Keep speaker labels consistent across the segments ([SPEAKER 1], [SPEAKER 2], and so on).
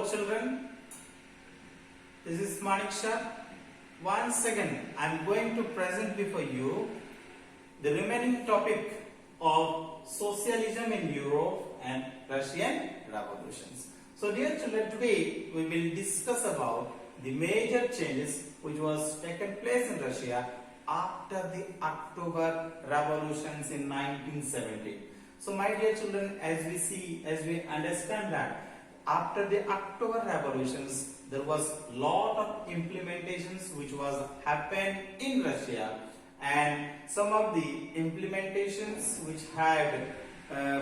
[SPEAKER 1] children, this is Manik Shah. Once again, I am going to present before you the remaining topic of socialism in Europe and Russian revolutions. So dear children, today we will discuss about the major changes which was taken place in Russia after the October revolutions in 1917. So my dear children, as we understand that after the October revolutions, there was lot of implementations which was happened in Russia, and some of the implementations which had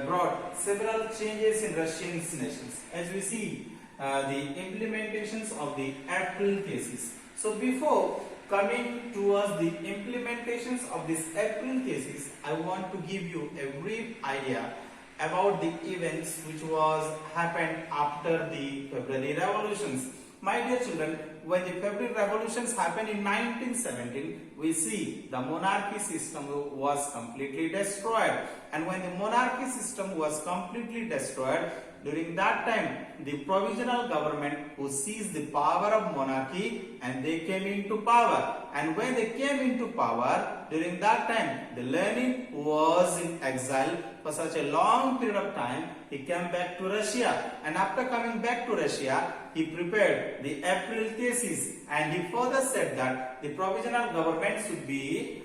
[SPEAKER 1] brought several changes in Russian nations. As we see the implementations of the April thesis. So before coming towards the implementations of this April thesis, I want to give you a brief idea about the events which was happened after the February revolutions. My dear children, when the February revolutions happened in 1917, we see the monarchy system was completely destroyed. And when the monarchy system was completely destroyed, during that time, the provisional government who seized the power of monarchy and they came into power. And when they came into power, during that time, the Lenin was in exile for such a long period of time. He came back to Russia, and after coming back to Russia, he prepared the April thesis, and he further said that the provisional government should be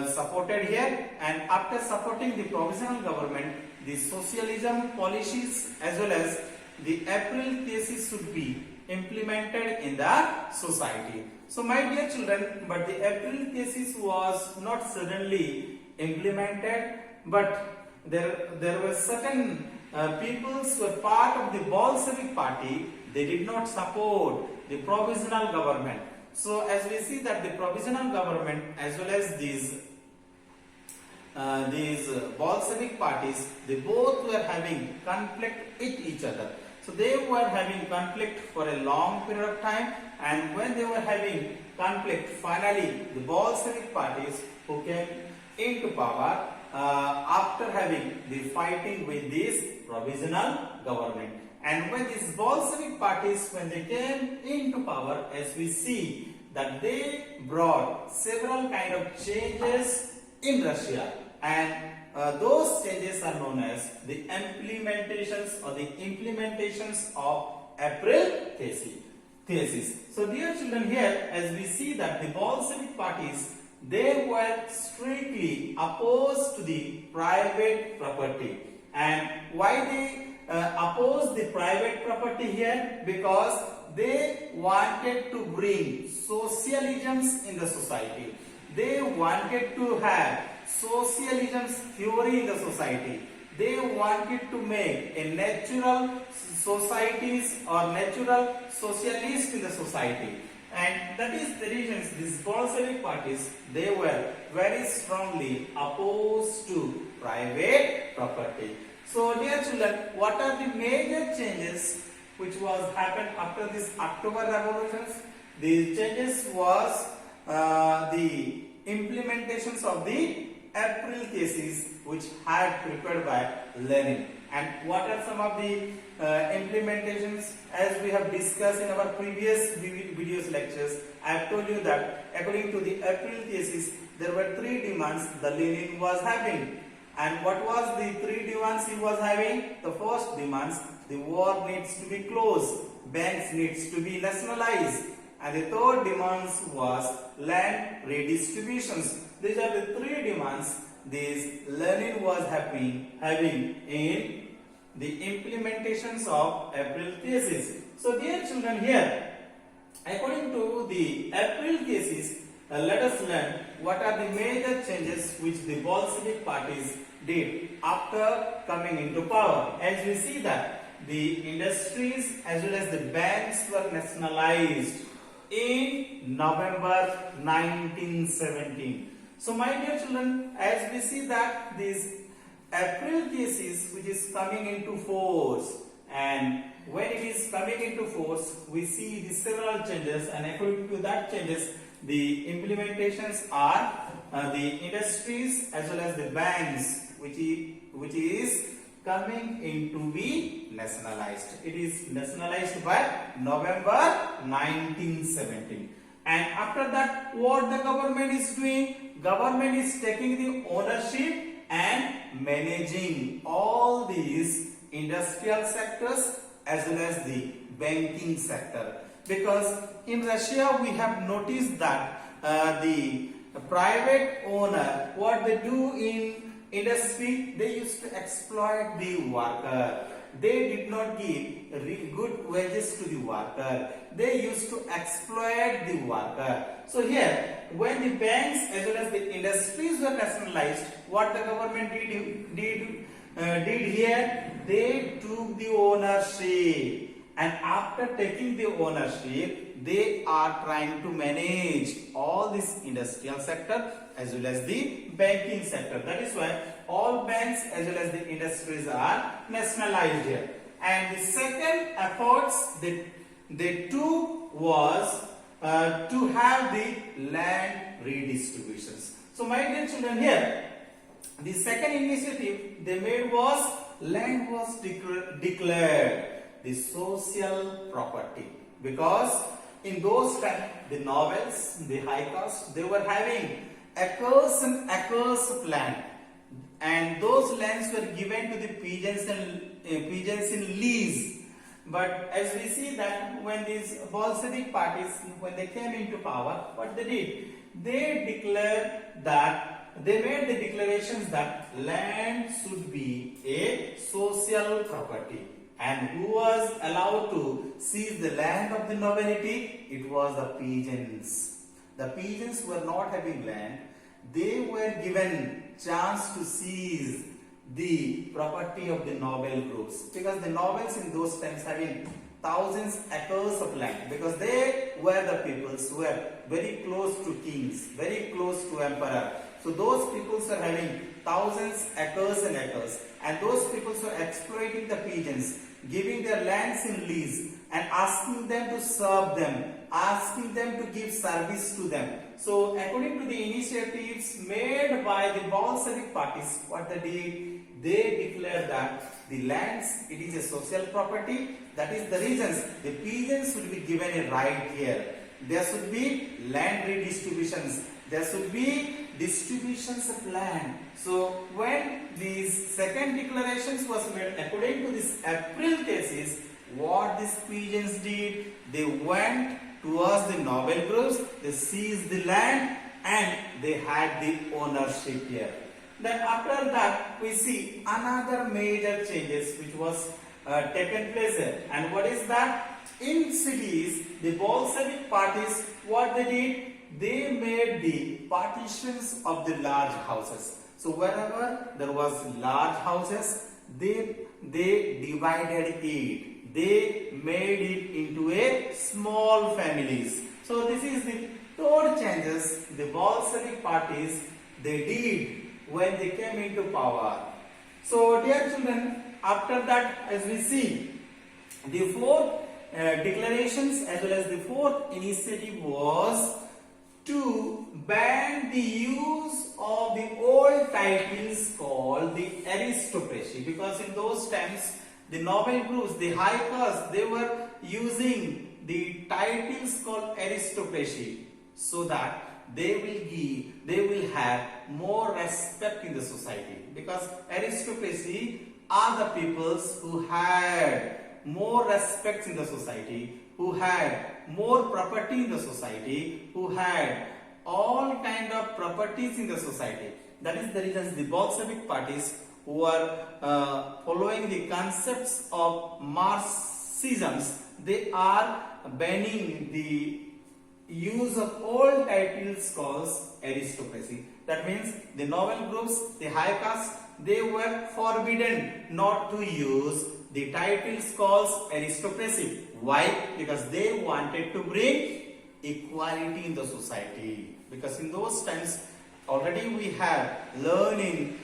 [SPEAKER 1] supported here, and after supporting the provisional government, the socialism policies as well as the April thesis should be implemented in the society. So my dear children, but the April thesis was not suddenly implemented, but there were certain peoples who were part of the Bolshevik party. They did not support the provisional government. So as we see that the provisional government as well as these Bolshevik parties, they both were having conflict with each other. So they were having conflict for a long period of time, and when they were having conflict, finally the Bolshevik parties who came into power after having the fighting with this provisional government. And when these Bolshevik parties, when they came into power, as we see that they brought several kind of changes in Russia, and those changes are known as the implementations of April thesis. So dear children, here as we see that the Bolshevik parties, they were strictly opposed to the private property. And why they opposed the private property here? Because they wanted to bring socialisms in the society. They wanted to have socialism's theory in the society. They wanted to make a natural societies or natural socialist in the society. And that is the reason these Bolshevik parties, they were very strongly opposed to private property. So dear children, what are the major changes which was happened after this October revolutions? The changes was the implementations of the April thesis which had prepared by Lenin. And what are some of the implementations? As we have discussed in our previous videos lectures, I have told you that according to the April thesis, there were three demands the Lenin was having. And what was the three demands he was having? The first demands, the war needs to be closed, banks needs to be nationalized, and the third demands was land redistributions. These are the three demands this Lenin was having in the implementations of April thesis. So dear children, here according to the April thesis, let us learn what are the major changes which the Bolshevik parties did after coming into power. As we see that the industries as well as the banks were nationalized in November 1917. So my dear children, as we see that this April thesis which is coming into force, and when it is coming into force, we see the several changes, and according to that changes, the implementations are the industries as well as the banks which is coming into be nationalized. It is nationalized by November 1917. And after that, what the government is doing? Government is taking the ownership and managing all these industrial sectors as well as the banking sector. Because in Russia we have noticed that the private owner, what they do in industry, they used to exploit the worker. They did not give good wages to the worker. They used to exploit the worker. So here, when the banks as well as the industries were nationalized, what the government did here? They took the ownership, and after taking the ownership, they are trying to manage all this industrial sector as well as the banking sector. That is why all banks as well as the industries are nationalized here. And the second efforts they took was to have the land redistributions. So my dear children, here the second initiative they made was land was declared the social property, because in those times the nobles, the high caste, they were having acres and acres of land, and those lands were given to the peasants in lease. But as we see that when these Bolshevik parties, when they came into power, what they did, they declared that they made the declarations that land should be a social property. And who was allowed to seize the land of the nobility? It was the peasants. The peasants were not having land. They were given chance to seize the property of the noble groups, because the nobles in those times having thousands acres of land, because they were the peoples who were very close to kings, very close to emperor. So those peoples were having thousands acres and acres, and those peoples were exploiting the peasants, giving their lands in lease and asking them to serve them, asking them to give service to them. So according to the initiatives made by the Bolshevik parties, what they did, they declared that the lands, it is a social property. That is the reasons the peasants should be given a right here. There should be land redistributions. There should be distributions of land. So when these second declarations was made, according to this April thesis, what these peasants did, they went towards the noble groups, they seized the land and they had the ownership here. Then after that we see another major changes which was taken place here. And what is that? In cities, the Bolshevik parties, what they did, they made the partitions of the large houses. So wherever there was large houses, they divided it. They made it into a small families. So this is the third changes the Bolshevik parties they did when they came into power. So dear children, after that, as we see, the fourth declarations as well as the fourth initiative was to ban the use of the old titles called the aristocracy, because in those times the noble groups, the high caste, they were using the titles called aristocracy so that they will have more respect in the society, because aristocracy are the peoples who had more respect in the society, who had more property in the society, who had all kind of properties in the society. That is the reason the Bolshevik parties who are following the concepts of Marxism, they are banning the use of all titles called aristocracy. That means the noble groups, the high caste, they were forbidden not to use the titles called aristocracy. Why? Because they wanted to bring equality in the society. Because in those times, already we have learned in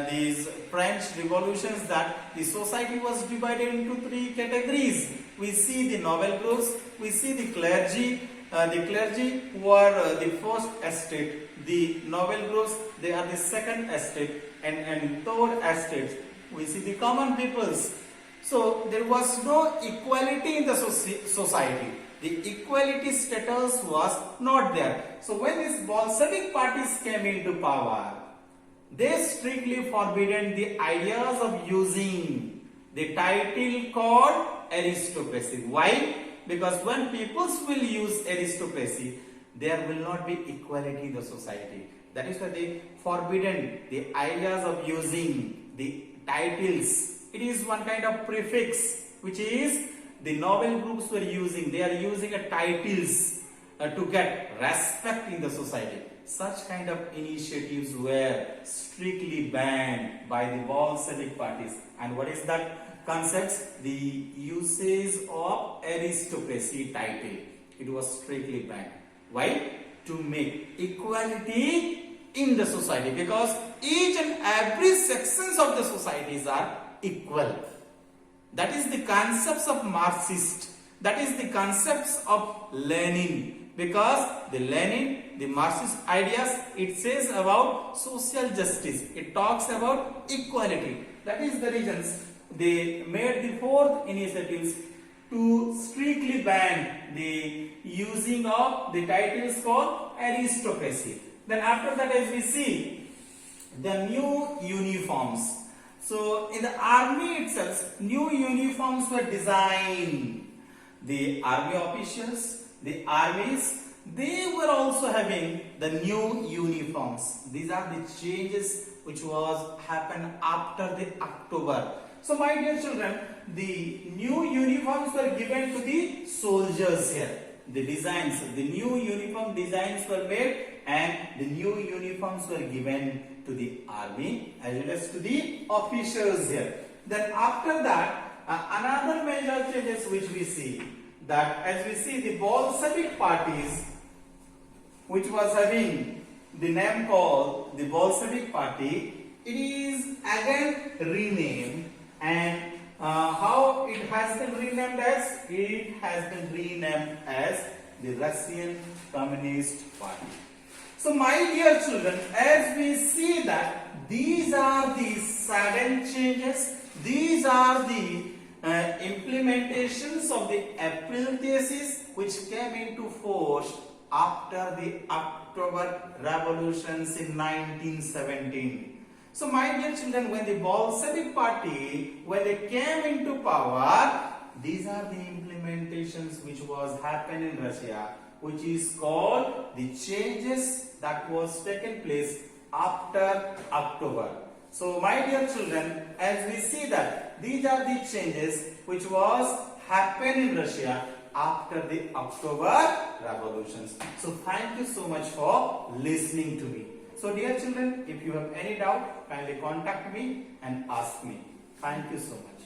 [SPEAKER 1] these French revolutions that the society was divided into three categories. We see the noble groups, we see the clergy. The clergy were the first estate, the noble groups, they are the second estate, and third estate we see the common peoples. So there was no equality in the society. The equality status was not there. So when these Bolshevik parties came into power, they strictly forbidden the ideas of using the title called aristocracy. Why? Because when peoples will use aristocracy, there will not be equality in the society. That is why they forbidden the ideas of using the titles. It is one kind of prefix, which is the noble groups were using. They are using a titles to get respect in the society. Such kind of initiatives were strictly banned by the Bolshevik parties. And what is that concept? The usage of aristocracy title. It was strictly banned. Why? To make equality in the society, because each and every sections of the societies are equal. That is the concepts of Marxist. That is the concepts of Lenin. Because the Lenin, the Marxist ideas, it says about social justice. It talks about equality. That is the reasons they made the fourth initiatives to strictly ban the using of the titles called aristocracy. Then after that, as we see, the new uniforms. So in the army itself, new uniforms were designed. The army officials, the armies, they were also having the new uniforms. These are the changes which was happened after the October. So my dear children, the new uniforms were given to the soldiers here. The designs, the new uniform designs were made and the new uniforms were given to the army as well as to the officers here. Then after that, another major changes which we see, that as we see the Bolshevik parties, which was having the name called the Bolshevik party, it is again renamed. And how it has been renamed as? It has been renamed as the Russian Communist Party. So my dear children, as we see that these are the sudden changes, these are the implementations of the April thesis which came into force after the October revolutions in 1917. So my dear children, when the Bolshevik party, when they came into power, these are the implementations which was happening in Russia, which is called the changes that was taken place after October. So my dear children, as we see that these are the changes which was happened in Russia after the October revolutions. So thank you so much for listening to me. So dear children, if you have any doubt, kindly contact me and ask me. Thank you so much.